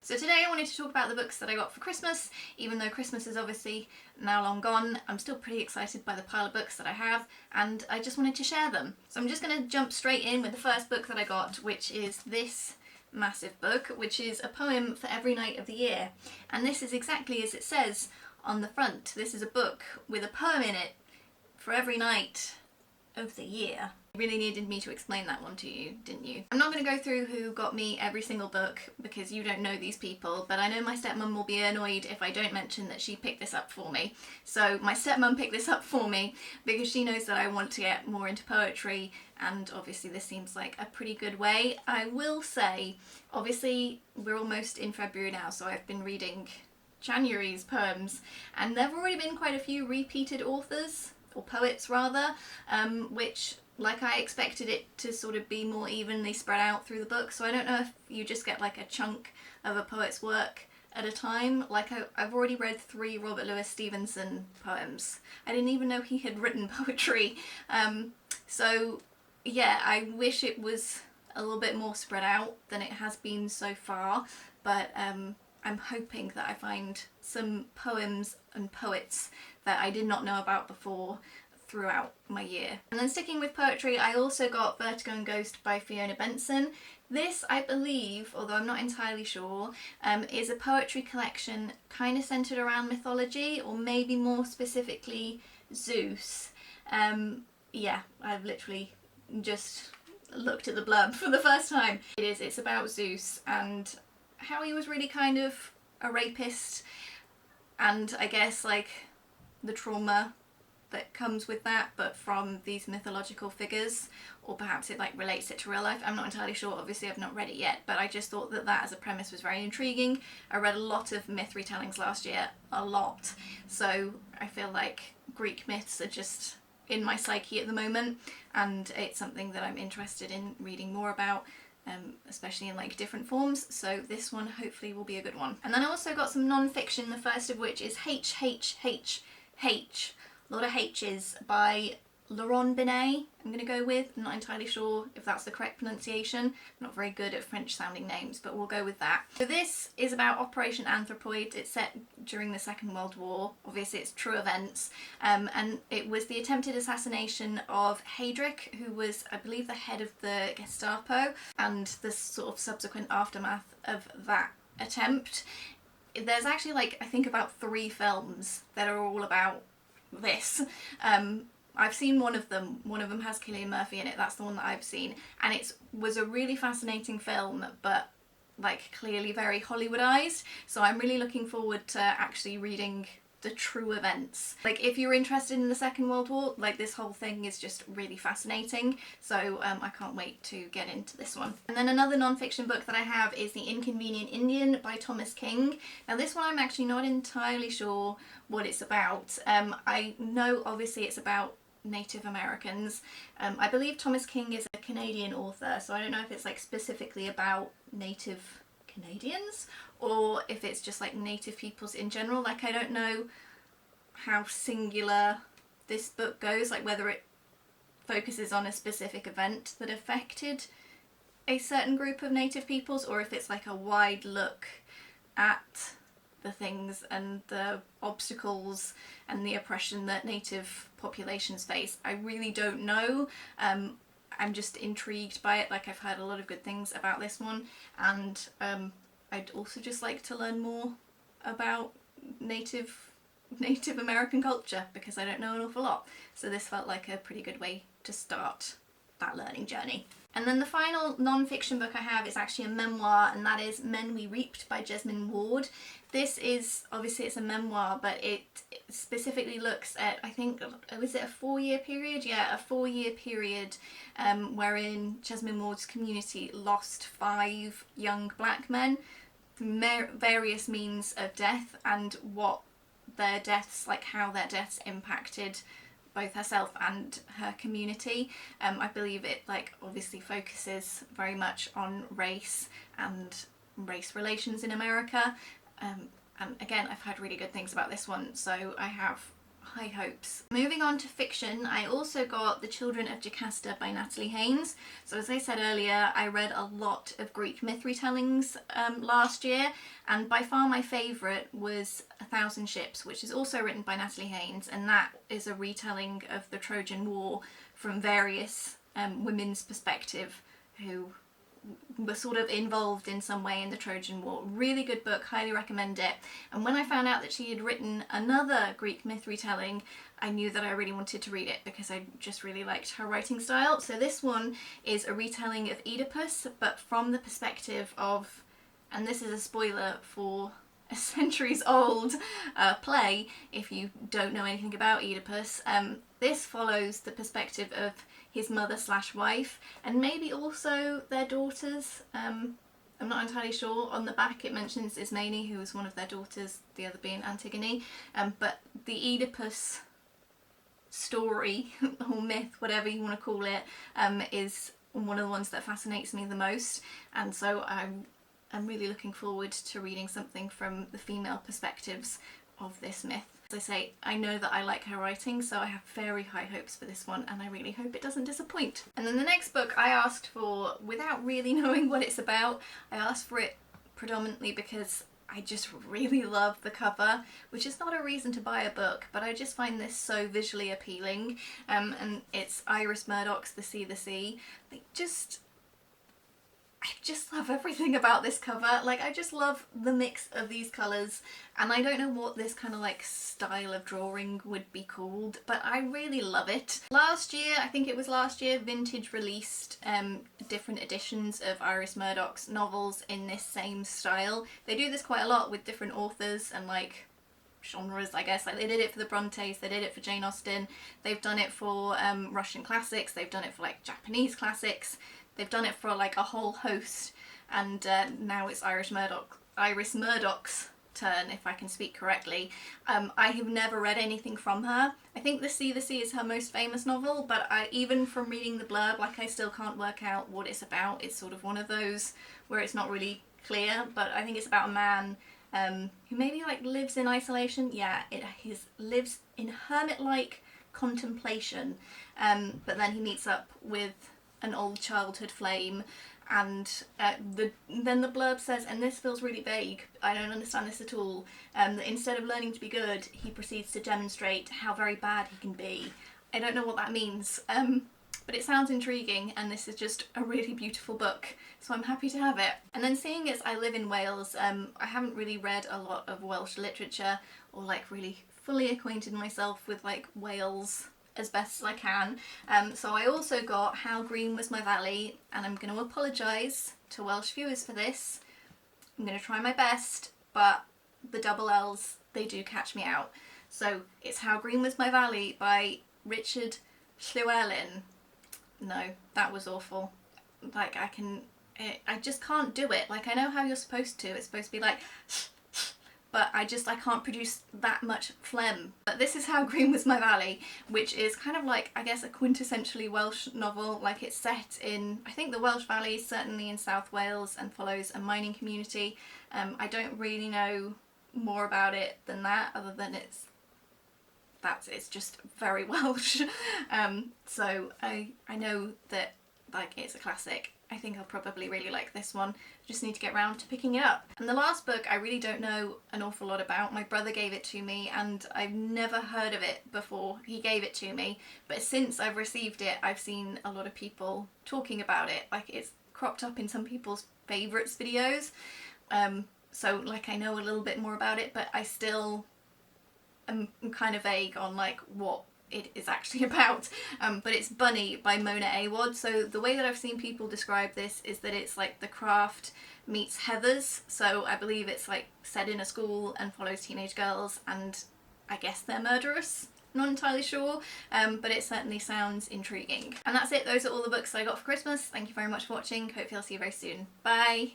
So today I wanted to talk about the books that I got for Christmas. Even though Christmas is obviously now long gone, I'm still pretty excited by the pile of books that I have, and I just wanted to share them. So I'm just going to jump straight in with the first book that I got, which is this massive book, which is a poem for every night of the year. And this is exactly as it says on the front. This is a book with a poem in it for every night of the year. You really needed me to explain that one to you, didn't you? I'm not going to go through who got me every single book because you don't know these people, but I know my stepmom will be annoyed if I don't mention that she picked this up for me. So my stepmom picked this up for me because she knows that I want to get more into poetry, and obviously this seems like a pretty good way. I will say, obviously we're almost in February now, so I've been reading January's poems, and there have already been quite a few repeated authors, or poets rather, which, like, I expected it to sort of be more evenly spread out through the book. So I don't know if you just get like a chunk of a poet's work at a time. Like I've already read 3 Robert Louis Stevenson poems. I didn't even know he had written poetry. So yeah, I wish it was a little bit more spread out than it has been so far, but I'm hoping that I find some poems and poets that I did not know about before throughout my year. And then sticking with poetry, I also got Vertigo and Ghost by Fiona Benson. This, I believe, although I'm not entirely sure, is a poetry collection kind of centred around mythology, or maybe more specifically Zeus. Yeah, I've literally just looked at the blurb for the first time. It's about Zeus and how he was really kind of a rapist, and I guess like the trauma that comes with that, but from these mythological figures, or perhaps it like relates it to real life. I'm not entirely sure, obviously I've not read it yet, but I just thought that that as a premise was very intriguing. I read a lot of myth retellings last year, a lot, so I feel like Greek myths are just in my psyche at the moment, and it's something that I'm interested in reading more about, especially in like different forms, so this one hopefully will be a good one. And then I also got some non-fiction, the first of which is HHHH, a lot of H's, by Laurent Binet, I'm going to go with. I'm not entirely sure if that's the correct pronunciation. I'm not very good at French sounding names, but we'll go with that. So this is about Operation Anthropoid. It's set during the Second World War. Obviously it's true events, and it was the attempted assassination of Heydrich, who was, I believe, the head of the Gestapo, and the sort of subsequent aftermath of that attempt. There's actually like, I think about 3 films that are all about this. I've seen one of them has Cillian Murphy in it, that's the one that I've seen, and it was a really fascinating film, but like clearly very Hollywoodized, so I'm really looking forward to actually reading the true events. Like if you're interested in the Second World War, like this whole thing is just really fascinating, so I can't wait to get into this one. And then another non-fiction book that I have is The Inconvenient Indian by Thomas King. Now this one I'm actually not entirely sure what it's about. I know obviously it's about Native Americans. I believe Thomas King is a Canadian author, so I don't know if it's like specifically about Native Canadians or if it's just like Native peoples in general. Like I don't know how singular this book goes, like whether it focuses on a specific event that affected a certain group of Native peoples, or if it's like a wide look at the things and the obstacles and the oppression that Native populations face. I really don't know. I'm just intrigued by it. Like I've heard a lot of good things about this one, and I'd also just like to learn more about Native American culture because I don't know an awful lot. So this felt like a pretty good way to start that learning journey. And then the final non-fiction book I have is actually a memoir, and that is Men We Reaped by Jesmyn Ward. This is, obviously it's a memoir, but it specifically looks at, I think, was it a 4-year period? Yeah, a 4-year period wherein Jesmyn Ward's community lost 5 young black men through various means of death, and what their deaths, like how their deaths impacted both herself and her community. I believe it like obviously focuses very much on race and race relations in America. And again, I've heard really good things about this one, so I have high hopes. Moving on to fiction, I also got The Children of Jocasta by Natalie Haynes. So as I said earlier, I read a lot of Greek myth retellings last year, and by far my favourite was A Thousand Ships, which is also written by Natalie Haynes, and that is a retelling of the Trojan War from various women's perspective who were sort of involved in some way in the Trojan War. Really good book, highly recommend it. And when I found out that she had written another Greek myth retelling, I knew that I really wanted to read it because I just really liked her writing style. So this one is a retelling of Oedipus, but from the perspective of, and this is a spoiler for a centuries old play if you don't know anything about Oedipus, this follows the perspective of his mother slash wife, and maybe also their daughters. I'm not entirely sure. On the back it mentions Ismene, who was one of their daughters, the other being Antigone. But the Oedipus story, or myth, whatever you want to call it, is one of the ones that fascinates me the most. And so I'm really looking forward to reading something from the female perspectives of this myth. As I say, I know that I like her writing, so I have very high hopes for this one, and I really hope it doesn't disappoint. And then the next book I asked for without really knowing what it's about. I asked for it predominantly because I just really love the cover, which is not a reason to buy a book, but I just find this so visually appealing. And it's Iris Murdoch's The Sea, the Sea. I just love everything about this cover. Like, I just love the mix of these colours, and I don't know what this kind of like style of drawing would be called, but I really love it. Last year, I think it was last year, Vintage released different editions of Iris Murdoch's novels in this same style. They do this quite a lot with different authors and like genres, I guess. Like, they did it for the Brontes, they did it for Jane Austen, they've done it for Russian classics, they've done it for like Japanese classics. They've done it for like a whole host, and now it's Iris Murdoch's turn, if I can speak correctly. I have never read anything from her. I think The Sea is her most famous novel, but even from reading the blurb, like, I still can't work out what it's about. It's sort of one of those where it's not really clear, but I think it's about a man who maybe like lives in isolation. Yeah, he lives in hermit-like contemplation, but then he meets up with an old childhood flame, and then the blurb says, and this feels really vague, I don't understand this at all, that instead of learning to be good, he proceeds to demonstrate how very bad he can be. I don't know what that means, but it sounds intriguing, and this is just a really beautiful book, so I'm happy to have it. And then, seeing as I live in Wales, I haven't really read a lot of Welsh literature, or like really fully acquainted myself with like Wales as best as I can. So I also got How Green Was My Valley, and I'm going to apologise to Welsh viewers for this. I'm going to try my best, but the double L's, they do catch me out. So it's How Green Was My Valley by Richard Llewellyn. No, that was awful. Like, I just can't do it. Like, I know how you're supposed to. It's supposed to be like, but I can't produce that much phlegm. But this is How Green Was My Valley, which is kind of like, I guess, a quintessentially Welsh novel. Like, it's set in, I think, the Welsh Valleys, certainly in South Wales, and follows a mining community. I don't really know more about it than that, other than it's just very Welsh. So I know that, like, it's a classic. I think I'll probably really like this one. I just need to get round to picking it up. And the last book I really don't know an awful lot about. My brother gave it to me, and I've never heard of it before he gave it to me. But since I've received it, I've seen a lot of people talking about it. Like, it's cropped up in some people's favourites videos. So, like, I know a little bit more about it, but I still am kind of vague on, like, what it is actually about. But it's Bunny by Mona Awad. So the way that I've seen people describe this is that it's like The Craft meets Heathers. So I believe it's like set in a school and follows teenage girls, and I guess they're murderous. Not entirely sure, but it certainly sounds intriguing. And that's it. Those are all the books that I got for Christmas. Thank you very much for watching. Hopefully I'll see you very soon. Bye!